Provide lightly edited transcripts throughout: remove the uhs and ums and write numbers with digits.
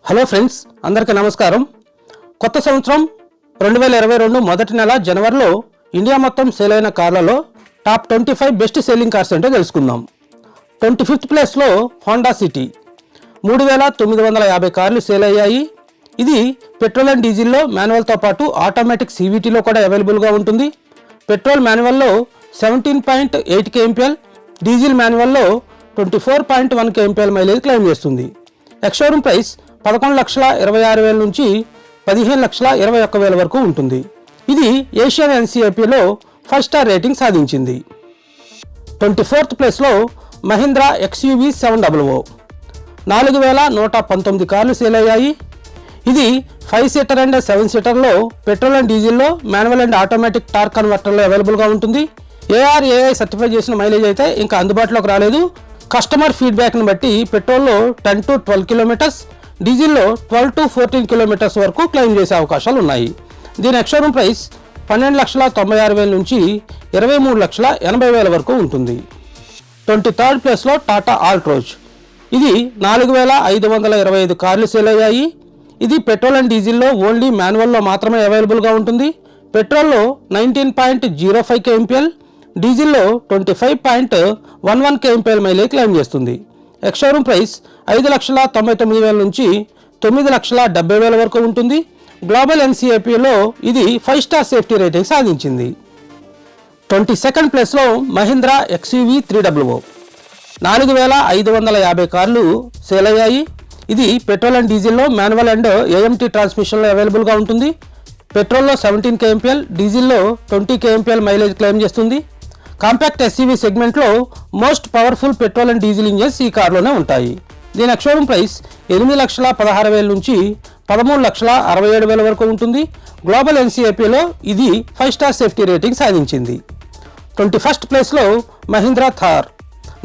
Hello friends, అందరికీ నమస్కారం. కొత్త సంవత్సరం 2022 మొదటి నెల జనవరిలో ఇండియా మొత్తం సేల్ అయిన కార్లలో టాప్ 25 బెస్ట్ సేలింగ్ కార్స్ అంటే తెలుసుకుందాం. 25th ప్లేస్లో హోండా సిటీ 3950 కార్లు సేల్ అయ్యాయి. ఇది పెట్రోల్ అండ్ డీజిల్లో మాన్యువల్తో పాటు ఆటోమేటిక్ CVTలో కూడా అవైలబుల్గా ఉంటుంది. పెట్రోల్ మాన్యువల్లో 17.8 kmpl, డీజిల్ మాన్యువల్లో 24.1 kmpl మైలేజ్ క్లెయిమ్ చేస్తుంది. ఎక్స్-షోరూమ్ ప్రైస్ 11,26,000 నుంచి 15,21,000 వరకు ఉంటుంది. ఇది ఏషియన్ NCAPలో 5 స్టార్ రేటింగ్ సాధించింది. 24th ప్లేస్లో మహీంద్రా XUV 700 4,119 కార్లు సేల్ అయ్యాయి. ఇది 5 సీటర్ అండ్ 7 సీటర్లో పెట్రోల్ అండ్ డీజిల్లో మాన్యువల్ అండ్ ఆటోమేటిక్ టార్క్ కన్వర్టర్లో అవైలబుల్గా ఉంటుంది. ARAI సర్టిఫై చేసిన మైలేజ్ అయితే ఇంకా అందుబాటులోకి రాలేదు. కస్టమర్ ఫీడ్బ్యాక్ని బట్టి పెట్రోల్లో 10 to 12 కిలోమీటర్స్, డీజిల్లో 12 to 14 కిలోమీటర్స్ వరకు క్లెయిమ్ చేసే అవకాశాలు ఉన్నాయి. దీని ఎక్స్-షోరూమ్ ప్రైస్ 12,96,000 నుంచి 23,80,000 వరకు ఉంటుంది. 23rd ప్లేస్లో టాటా ఆల్ట్రోజ్. ఇది 4,525 కార్లు సేల్ అయ్యాయి. ఇది పెట్రోల్ అండ్ డీజిల్లో ఓన్లీ మాన్యువల్లో మాత్రమే అవైలబుల్గా ఉంటుంది. పెట్రోల్లో 19.05 kmpl, డీజిల్లో 25.11 kmpl మైలేజ్ క్లెయిమ్ చేస్తుంది. ఎక్స్-షోరూమ్ ప్రైస్ 5,99,000 నుంచి 9,70,000 వరకు ఉంటుంది. గ్లోబల్ NCAPలో ఇది 5 స్టార్ సేఫ్టీ రేటింగ్ సాధించింది. 22nd ప్లేస్లో మహీంద్రా XUV 300 4,550 కార్లు సేల్ అయ్యాయి. ఇది పెట్రోల్ అండ్ డీజిల్లో మాన్యువల్ అండ్ AMT ట్రాన్స్మిషన్లో అవైలబుల్గా ఉంటుంది. పెట్రోల్లో 17 kmpl, డీజిల్లో 20 kmpl మైలేజ్ క్లెయిమ్ చేస్తుంది. కాంపాక్ట్ SUV సెగ్మెంట్లో most powerful petrol and diesel engines ఈ కార్లోనే ఉంటాయి. దీని ఎక్స్-షోరూమ్ ప్రైస్ 8,16,000 నుంచి 13,67,000 వరకు ఉంటుంది. గ్లోబల్ NCAPలో ఇది 5 స్టార్ సేఫ్టీ రేటింగ్ సాధించింది. 21st ప్లేస్లో మహీంద్రా థార్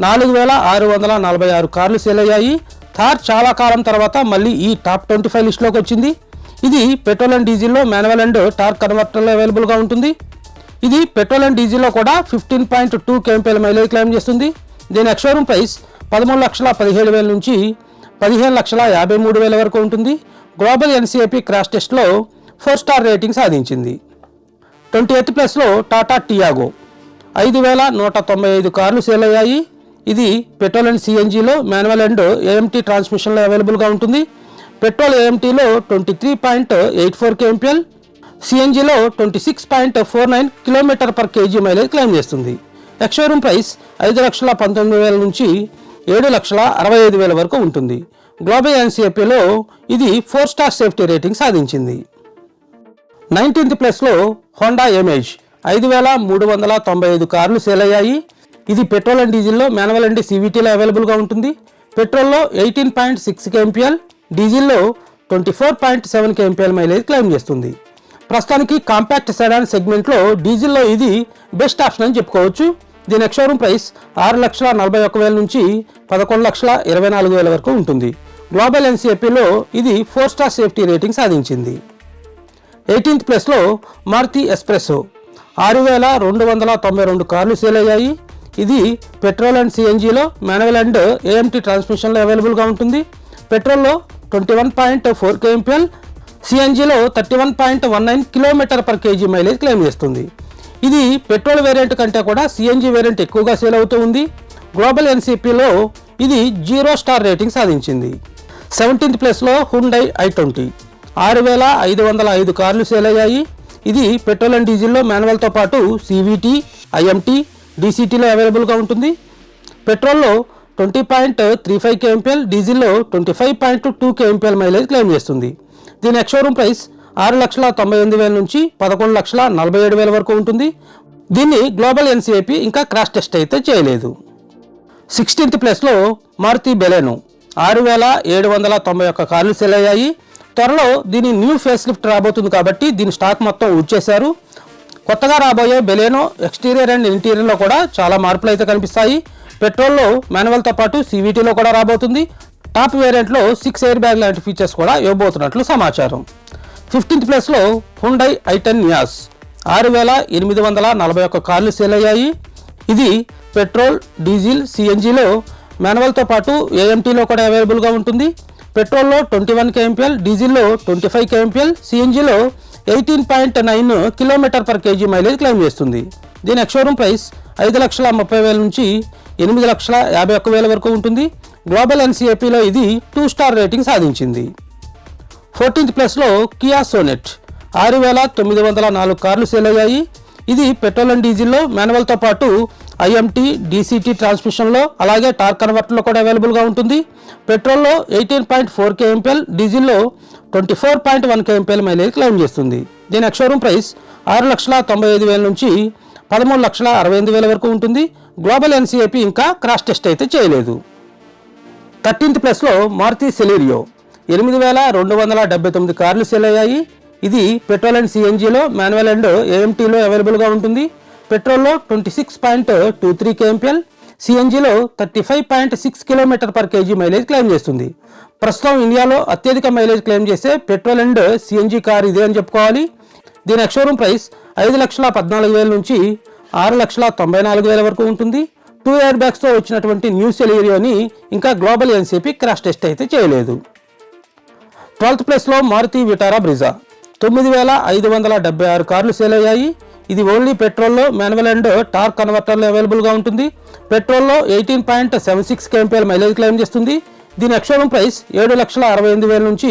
4,646 కార్లు సేల్ అయ్యాయి. థార్ చాలా కాలం తర్వాత మళ్ళీ ఈ టాప్ 25 లిస్టులోకి వచ్చింది. ఇది పెట్రోల్ అండ్ డీజిల్లో మాన్యువల్ అండ్ టార్క్ కన్వర్టర్లో అవైలబుల్గా ఉంటుంది. ఇది పెట్రోల్ అండ్ డీజిల్లో కూడా 15.2 kmpl మైలేజ్ క్లెయిమ్ చేస్తుంది. దీని ఎక్స్-షోరూమ్ ప్రైస్ 13,17,000 నుంచి 15,53,000 వరకు ఉంటుంది. గ్లోబల్ NCAP క్రాష్ టెస్ట్లో 4 స్టార్ రేటింగ్ సాధించింది. 28th ప్లేస్లో టాటా టియాగో 5,195 కార్లు సేల్ అయ్యాయి. ఇది పెట్రోల్ అండ్ CNGలో మాన్యువల్ అండ్ AMT ట్రాన్స్మిషన్లో అవైలబుల్గా ఉంటుంది. పెట్రోల్ AMTలో 23.84 kmpl, CNGలో 26.49 km/kg మైలేజ్ క్లెయిమ్ చేస్తుంది. ఎక్స్-షోరూమ్ ప్రైస్ 5,19,000 నుంచి 7,65,000 వరకు ఉంటుంది. గ్లోబల్ NCAPలో ఇది 4 స్టార్ సేఫ్టీ రేటింగ్ సాధించింది. 19th ప్లేస్లో హోండా ఎమేజ్ 5,395 కార్లు సేల్ అయ్యాయి. ఇది పెట్రోల్ అండ్ డీజిల్లో మాన్యువల్ అండ్ CVTలో అవైలబుల్గా ఉంటుంది. పెట్రోల్లో 18.6 kmpl, డీజిల్లో 24.7 kmpl మైలేజ్ క్లెయిమ్ చేస్తుంది. ప్రస్తుతానికి కాంపాక్ట్ సెడాన్ సెగ్మెంట్లో డీజిల్లో ఇది బెస్ట్ ఆప్షన్ అని చెప్పుకోవచ్చు. దీని ఎక్స్-షోరూమ్ ప్రైస్ 6,41,000 నుంచి 11,24,000 వరకు ఉంటుంది. గ్లోబల్ NCAPలో ఇది 4 స్టార్ సేఫ్టీ రేటింగ్ సాధించింది. 18th ప్లేస్లో మారుతి ఎస్ప్రెసో 6,292 కార్లు సేల్ అయ్యాయి. ఇది పెట్రోల్ అండ్ CNGలో మాన్యువల్ అండ్ AMT ట్రాన్స్మిషన్లో అవైలబుల్గా ఉంటుంది. పెట్రోల్లో 21.4 kmpl, CNGలో 31.19 km/kg మైలేజ్ క్లెయిమ్ చేస్తుంది. ఇది పెట్రోల్ వేరియంట్ కంటే కూడా CNG వేరియంట్ ఎక్కువగా సేల్ అవుతూ ఉంది. గ్లోబల్ NCAPలో ఇది 0 స్టార్ రేటింగ్ సాధించింది. 17th ప్లేస్లో హ్యుండై i20 6,505 కార్లు సేల్ అయ్యాయి. ఇది పెట్రోల్ అండ్ డీజిల్లో మాన్యువల్తో పాటు CVT, IMT, DCTలో అవైలబుల్గా ఉంటుంది. పెట్రోల్లో 20.35 kmpl, డీజిల్లో 25.2 kmpl మైలేజ్ క్లెయిమ్ చేస్తుంది. దీని ఎక్స్-షోరూమ్ ప్రైస్ 6,98,000 నుంచి 11,47,000 వరకు ఉంటుంది. దీన్ని గ్లోబల్ NCAP ఇంకా క్రాష్ టెస్ట్ అయితే చేయలేదు. 16th ప్లేస్లో మారుతి బెలెనో 6,791 కార్లు సేల్ అయ్యాయి. త్వరలో దీని న్యూ ఫేస్ లిఫ్ట్ రాబోతుంది కాబట్టి దీని స్టాక్ మొత్తం ఊడ్చేశారు. కొత్తగా రాబోయే బెలెనో ఎక్స్టీరియర్ అండ్ ఇంటీరియర్లో కూడా చాలా మార్పులు అయితే కనిపిస్తాయి. పెట్రోల్లో మాన్యువల్తో పాటు CVTలో కూడా రాబోతుంది. టాప్ వేరియంట్లో 6 ఎయిర్ బ్యాగ్ లాంటి ఫీచర్స్ కూడా ఇవ్వబోతున్నట్లు సమాచారం. 15th ప్లేస్లో హ్యుండై i10 నియాస్ 6,841 కార్లు సేల్ అయ్యాయి. ఇది పెట్రోల్, డీజిల్, CNGలో మాన్యువల్తో పాటు AMTలో కూడా అవైలబుల్గా ఉంటుంది. పెట్రోల్లో 21 kmpl, డీజిల్లో 25 kmpl, సిఎన్జిలో 18.9 km/kg mileage claim చేస్తుంది. దీని ఎక్స్-షోరూమ్ ప్రైస్ 5,30,000 నుంచి 8,51,000 వరకు ఉంటుంది. గ్లోబల్ ఎన్సీఏపీలో ఇది 2 స్టార్ రేటింగ్ సాధించింది. 14th ప్లేస్లో కియా సోనెట్ 6,904 కార్లు సేల్ అయ్యాయి. ఇది పెట్రోల్ అండ్ డీజిల్లో మాన్యువల్తో పాటు ఐఎంటీ, డీసీటీ ట్రాన్స్మిషన్లో అలాగే టార్క్ కన్వర్టర్లో కూడా అవైలబుల్గా ఉంటుంది. పెట్రోల్లో 18.4 kmpl, డీజిల్లో 24.1 kmpl మైలేజ్ క్లెయిమ్ చేస్తుంది. దీని ఎక్స్-షోరూమ్ ప్రైస్ 6,95,000 నుంచి 13,68,000 వరకు ఉంటుంది. గ్లోబల్ ఎన్సీఏపీ ఇంకా క్రాష్ టెస్ట్ అయితే చేయలేదు. 13th ప్లేస్లో మారుతి సెలీరియో 8,279 కార్లు సేల్ అయ్యాయి. ఇది పెట్రోల్ అండ్ సిఎన్జిలో మాన్యువల్ అండ్ ఏఎంటీలో అవైలబుల్గా ఉంటుంది. పెట్రోల్లో 26.23 kmpl, సిఎన్జిలో 35.6 km/kg మైలేజ్ క్లెయిమ్ చేస్తుంది. ప్రస్తుతం ఇండియాలో అత్యధిక మైలేజ్ క్లెయిమ్ చేసే పెట్రోల్ అండ్ సిఎన్జి కార్ ఇదే అని చెప్పుకోవాలి. దీని ఎక్స్-షోరూమ్ ప్రైస్ 5,14,000 నుంచి 6,94,000 వరకు ఉంటుంది. 2 ఎయిర్ బ్యాగ్స్తో వచ్చినటువంటి న్యూ సెలీరియోని ఇంకా గ్లోబల్ ఎన్సీపీ క్రాష్ టెస్ట్ అయితే చేయలేదు. 12th ప్లేస్లో మారుతి విటారా బ్రిజా 9,576 కార్లు సేల్ అయ్యాయి. ఇది ఓన్లీ పెట్రోల్లో మాన్యువల్ అండ్ టార్క్ కన్వర్టర్లో అవైలబుల్గా ఉంటుంది. పెట్రోల్లో 18.76 kmpl మైలేజ్ క్లెయిమ్ చేస్తుంది. దీని ఎక్స్-షోరూమ్ ప్రైస్ 7,68,000 నుంచి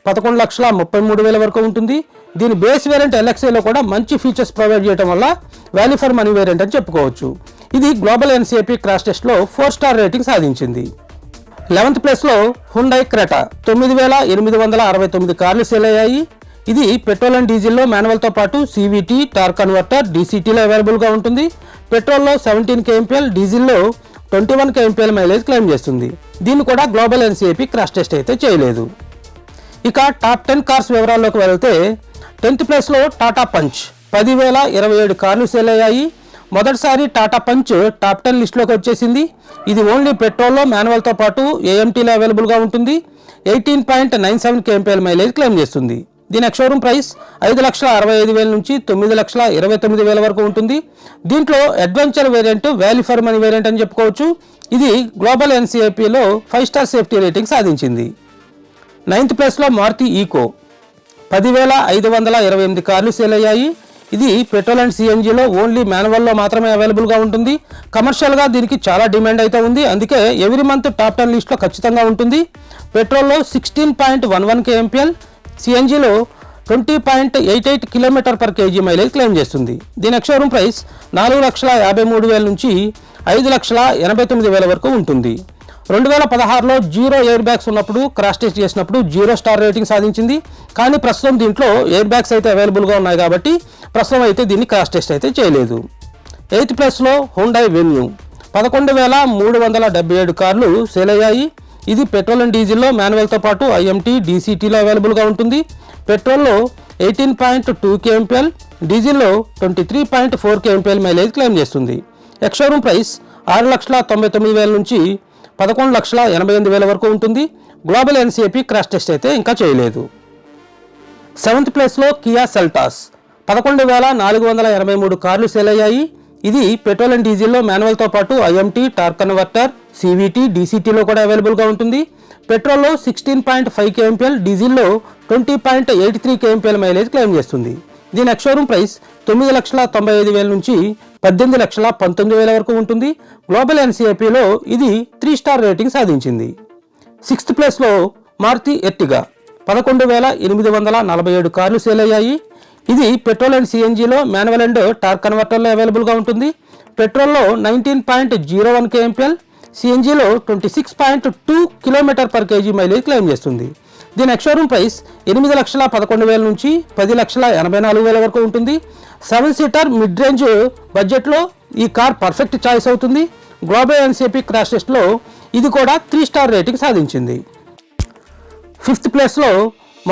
11,33,000 వరకు ఉంటుంది. దీని బేస్ వేరియంట్ ఎల్ఎక్స్ఐలో కూడా మంచి ఫీచర్స్ ప్రొవైడ్ చేయడం వల్ల వాల్యూ ఫర్ మనీ వేరియంట్ అని చెప్పుకోవచ్చు. ఇది గ్లోబల్ ఎన్సీఏపీ క్రాష్ టెస్ట్లో 4 స్టార్ రేటింగ్ సాధించింది. 11th ప్లేస్లో హుండై క్రెటా 9,869 కార్లు సేల్ అయ్యాయి. ఇది పెట్రోల్ అండ్ డీజిల్లో మాన్యువల్తో పాటు సివిటీ, టార్క్ కన్వర్టర్, డీసీటీలో అవైలబుల్గా ఉంటుంది. పెట్రోల్లో 17 kmpl, డీజిల్లో 21 kmpl మైలేజ్ క్లెయిమ్ చేస్తుంది. దీన్ని కూడా గ్లోబల్ ఎన్సీఏపీ క్రాష్ టెస్ట్ అయితే చేయలేదు. ఇక టాప్ 10 కార్స్ వివరాల్లోకి వెళ్తే 10th ప్లేస్లో టాటా పంచ్ 10,027 కార్లు సేల్ అయ్యాయి. మొదటిసారి టాటా పంచ్ టాప్ 10 లిస్టులోకి వచ్చేసింది. ఇది ఓన్లీ పెట్రోల్లో మాన్యువల్తో పాటు ఏఎంటీలో అవైలబుల్గా ఉంటుంది. 18.97 kmpl మైలేజ్ క్లెయిమ్ చేస్తుంది. దీని ఎక్స్-షోరూమ్ ప్రైస్ 5,65,000 నుంచి 9,29,000 వరకు ఉంటుంది. దీంట్లో adventure variant value for money variant అని చెప్పుకోవచ్చు. ఇది గ్లోబల్ ఎన్సీఏపీలో 5 స్టార్ సేఫ్టీ రేటింగ్ సాధించింది. 9th ప్లేస్లో మారుతి ఈకో 10,528 కార్లు సేల్ అయ్యాయి. ఇది పెట్రోల్ అండ్ సిఎన్జిలో ఓన్లీ మాన్యువల్లో మాత్రమే అవైలబుల్గా ఉంటుంది. కమర్షియల్గా దీనికి చాలా డిమాండ్ అయితే ఉంది. అందుకే ఎవ్రీ మంత్ టాప్ 10 లిస్ట్లో ఖచ్చితంగా ఉంటుంది. పెట్రోల్లో 16.11 kmpl, సిఎన్జిలో 20.88 km/kg మైలేజ్ క్లెయిమ్ చేస్తుంది. దీని ఎక్స్-షోరూమ్ ప్రైస్ 4,53,000 నుంచి 5,89,000 వరకు ఉంటుంది. 2016లో 0 ఎయిర్ బ్యాగ్స్ ఉన్నప్పుడు క్రాష్ టెస్ట్ చేసినప్పుడు 0 స్టార్ రేటింగ్ సాధించింది. కానీ ప్రస్తుతం దీంట్లో ఎయిర్ బ్యాగ్స్ అయితే అవైలబుల్గా ఉన్నాయి కాబట్టి ప్రస్తుతం అయితే దీన్ని క్రాష్ టెస్ట్ అయితే చేయలేదు. 8th ప్లేస్లో హుండై వెన్యూ 11,377 కార్లు సేల్ అయ్యాయి. ఇది పెట్రోల్ అండ్ డీజిల్లో మాన్యువల్తో పాటు ఐఎంటీ, డీసీటీలో అవైలబుల్గా ఉంటుంది. పెట్రోల్లో 18.2 kmpl, డీజిల్లో 23.4 kmpl మైలేజ్ క్లెయిమ్ చేస్తుంది. ఎక్స్-షోరూమ్ ప్రైస్ 6,99,000 నుంచి 11,88,000 వరకు ఉంటుంది. గ్లోబల్ ఎన్సీఏపీ క్రాష్ టెస్ట్ అయితే ఇంకా చేయలేదు. 7th ప్లేస్లో కియా సెల్టాస్ 11,483 కార్లు సేల్ అయ్యాయి. ఇది పెట్రోల్ అండ్ డీజిల్లో మాన్యువల్తో పాటు ఐఎంటీ, టార్క్ కన్వర్టర్, సివిటీ, డీసీటీలో కూడా అవైలబుల్గా ఉంటుంది. పెట్రోల్లో 16.5 kmpl, డీజిల్లో 20.83 kmpl మైలేజ్ క్లెయిమ్ చేస్తుంది. దీని ఎక్స్-షోరూమ్ ప్రైస్ 9,95,000 నుంచి 18,19,000 వరకు ఉంటుంది. గ్లోబల్ ఎన్సీఏపీలో ఇది 3 స్టార్ రేటింగ్ సాధించింది. 6th ప్లేస్లో మారుతి ఎర్టిగా 11,847 కార్లు సేల్ అయ్యాయి. ఇది పెట్రోల్ అండ్ సిఎన్జిలో మాన్యువల్ అండ్ టార్క్ కన్వర్టర్లో అవైలబుల్గా ఉంటుంది. పెట్రోల్లో 19.01 kmpl, సిఎన్జిలో 26.2 km/kg మైలేజ్ క్లెయిమ్ చేస్తుంది. దీని ఎక్స్-షోరూమ్ ప్రైస్ 8,11,000 నుంచి 10,84,000 వరకు ఉంటుంది. 7 సీటర్ మిడ్ రేంజ్ బడ్జెట్లో ఈ కార్ పర్ఫెక్ట్ చాయిస్ అవుతుంది. గ్లోబల్ ఎన్సీఏపీ క్రాష్ టెస్ట్లో ఇది కూడా 3 స్టార్ రేటింగ్ సాధించింది. 5th ప్లేస్లో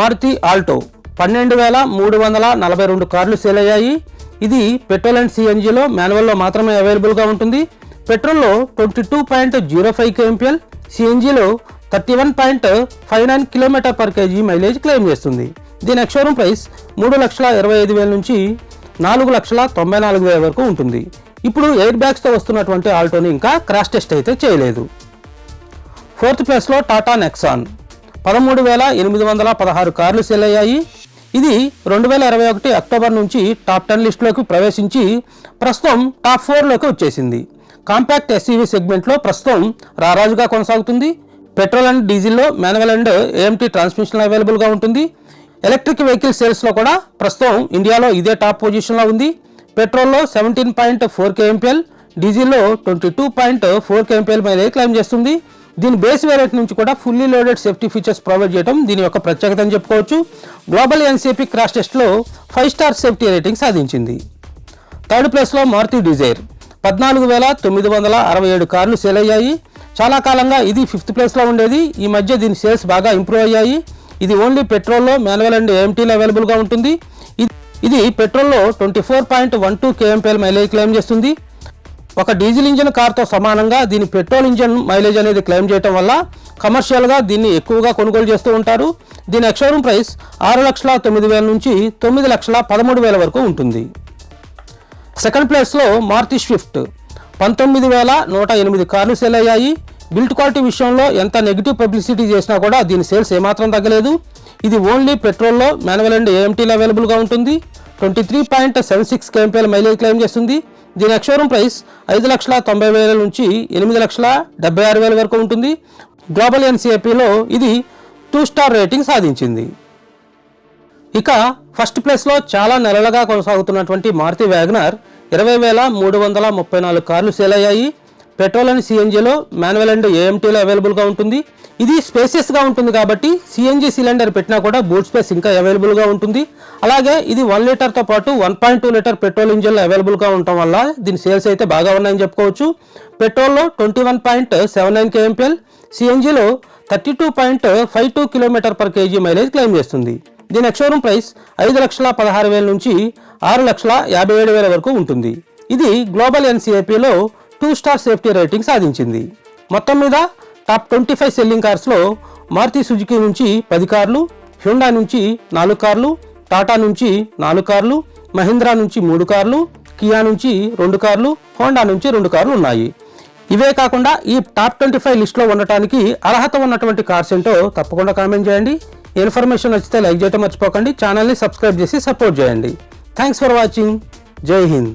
మారుతి ఆల్టో 12,342 కార్లు సేల్ అయ్యాయి. ఇది పెట్రోల్ అండ్ సిఎన్జిలో మాన్యువల్లో మాత్రమే అవైలబుల్గా ఉంటుంది. పెట్రోల్లో 22.05 kmpl, సిఎన్జిలో 31.59 km/kg మైలేజ్ క్లెయిమ్ చేస్తుంది. దీని ఎక్స్-షోరూమ్ ప్రైస్ 3,25,000 నుంచి 4,94,000 వరకు ఉంటుంది. ఇప్పుడు ఎయిర్ బ్యాగ్స్తో వస్తున్నటువంటి ఆల్టోని ఇంకా క్రాష్ టెస్ట్ అయితే చేయలేదు. 4th ప్లేస్లో టాటా నెక్సాన్ 13,816 కార్లు సేల్ అయ్యాయి. ఇది 2021 అక్టోబర్ నుంచి టాప్ 10 లిస్టులోకి ప్రవేశించి ప్రస్తుతం టాప్ 4లోకి వచ్చేసింది. కాంపాక్ట్ ఎస్యూవీ సెగ్మెంట్లో ప్రస్తుతం రారాజుగా కొనసాగుతుంది. పెట్రోల్ అండ్ డీజిల్లో మాన్యువల్ అండ్ ఏఎంటీ ట్రాన్స్మిషన్ అవైలబుల్గా ఉంటుంది. ఎలక్ట్రిక్ వెహికల్ సేల్స్లో కూడా ప్రస్తుతం ఇండియాలో ఇదే టాప్ పొజిషన్లో ఉంది. పెట్రోల్లో 17.4 kmpl, డీజిల్లో 22.4 kmpl మైలేజ్ క్లెయిమ్ చేస్తుంది. దీని బేస్ వేరియంట్ నుంచి కూడా fully loaded safety features provide చేయడం దీని యొక్క ప్రత్యేకత అని చెప్పుకోవచ్చు. గ్లోబల్ ఎన్సీపీ క్రాష్ టెస్ట్లో 5 స్టార్ సేఫ్టీ రేటింగ్ సాధించింది. థర్డ్ ప్లేస్లో మారుతి డిజైర్ 14,967 కార్లు సేల్ అయ్యాయి. చాలా కాలంగా ఇది 5th ప్లేస్లో ఉండేది. ఈ మధ్య దీని సేల్స్ బాగా ఇంప్రూవ్ అయ్యాయి. ఇది ఓన్లీ పెట్రోల్లో మాన్యువల్ అండ్ ఏఎంటీలో అవైలబుల్గా ఉంటుంది. ఇది పెట్రోల్లో 24.12 kmpl మైలేజ్ క్లెయిమ్ చేస్తుంది. ఒక డీజిల్ ఇంజిన్ కార్తో సమానంగా దీని పెట్రోల్ ఇంజిన్ మైలేజ్ అనేది క్లెయిమ్ చేయడం వల్ల కమర్షియల్గా దీన్ని ఎక్కువగా కొనుగోలు చేస్తూ ఉంటారు. దీని ఎక్స్షోరూమ్ ప్రైస్ 6,09,000 నుంచి 9,13,000 వరకు ఉంటుంది. సెకండ్ ప్లేస్లో మారుతి స్విఫ్ట్ 19,108 కార్లు సేల్ అయ్యాయి. బిల్డ్ క్వాలిటీ విషయంలో ఎంత నెగిటివ్ పబ్లిసిటీ చేసినా కూడా దీని సేల్స్ ఏమాత్రం తగ్గలేదు. ఇది ఓన్లీ పెట్రోల్లో మాన్యువల్ అండ్ ఏఎంటీలో అవైలబుల్గా ఉంటుంది. 23.76 kmpl మైలేజ్ క్లెయిమ్ చేస్తుంది. దీని ఎక్స్షోరూమ్ ప్రైస్ 5,90,000 నుంచి 8,76,000 వరకు ఉంటుంది. గ్లోబల్ ఎన్సీఏపీలో ఇది 2 స్టార్ రేటింగ్ సాధించింది. ఇక ఫస్ట్ ప్లేస్లో చాలా నెలలుగా కొనసాగుతున్నటువంటి మారుతి వ్యాగనర్ 20,334 కార్లు సేల్ అయ్యాయి. పెట్రోల్ అండ్ సిఎన్జిలో మాన్యువల్ అండ్ ఏఎంటీలో అవైలబుల్గా ఉంటుంది. ఇది స్పేసియస్గా ఉంటుంది కాబట్టి సిఎన్జి సిలిండర్ పెట్టినా కూడా బూట్ స్పేస్ ఇంకా అవైలబుల్గా ఉంటుంది. అలాగే ఇది 1 లీటర్తో పాటు 1.2 లీటర్ పెట్రోల్ ఇంజిన్లు అవైలబుల్గా ఉండటం వల్ల దీని సేల్స్ అయితే బాగా ఉన్నాయని చెప్పుకోవచ్చు. పెట్రోల్లో 21.79 kmpl, సిఎన్జిలో 32.52 km/kg మైలేజ్ క్లెయిమ్ చేస్తుంది. దీని ఎక్స్షోరూమ్ ప్రైస్ 5,16,000 నుంచి 6,57,000 వరకు ఉంటుంది. ఇది గ్లోబల్ ఎన్సీఏపీలో 2 స్టార్ సేఫ్టీ రేటింగ్ సాధించింది. మొత్తం మీద టాప్ 25 సెల్లింగ్ కార్స్లో మారుతి సుజుకి నుంచి 10 కార్లు, హ్యుండా నుంచి 4 కార్లు, టాటా నుంచి 4 కార్లు, మహీంద్రా నుంచి 3 కార్లు, కియా నుంచి 2 కార్లు, హోండా నుంచి 2 కార్లు ఉన్నాయి. ఇవే కాకుండా ఈ టాప్ 25 లిస్ట్లో ఉండటానికి అర్హత ఉన్నటువంటి కార్స్ ఏంటో తప్పకుండా కామెంట్ చేయండి. ఇన్ఫర్మేషన్ నచ్చితే లైక్ చేయడం మర్చిపోకండి. ఛానల్ని సబ్స్క్రైబ్ చేసి సపోర్ట్ చేయండి. Thanks for watching. జై హింద్.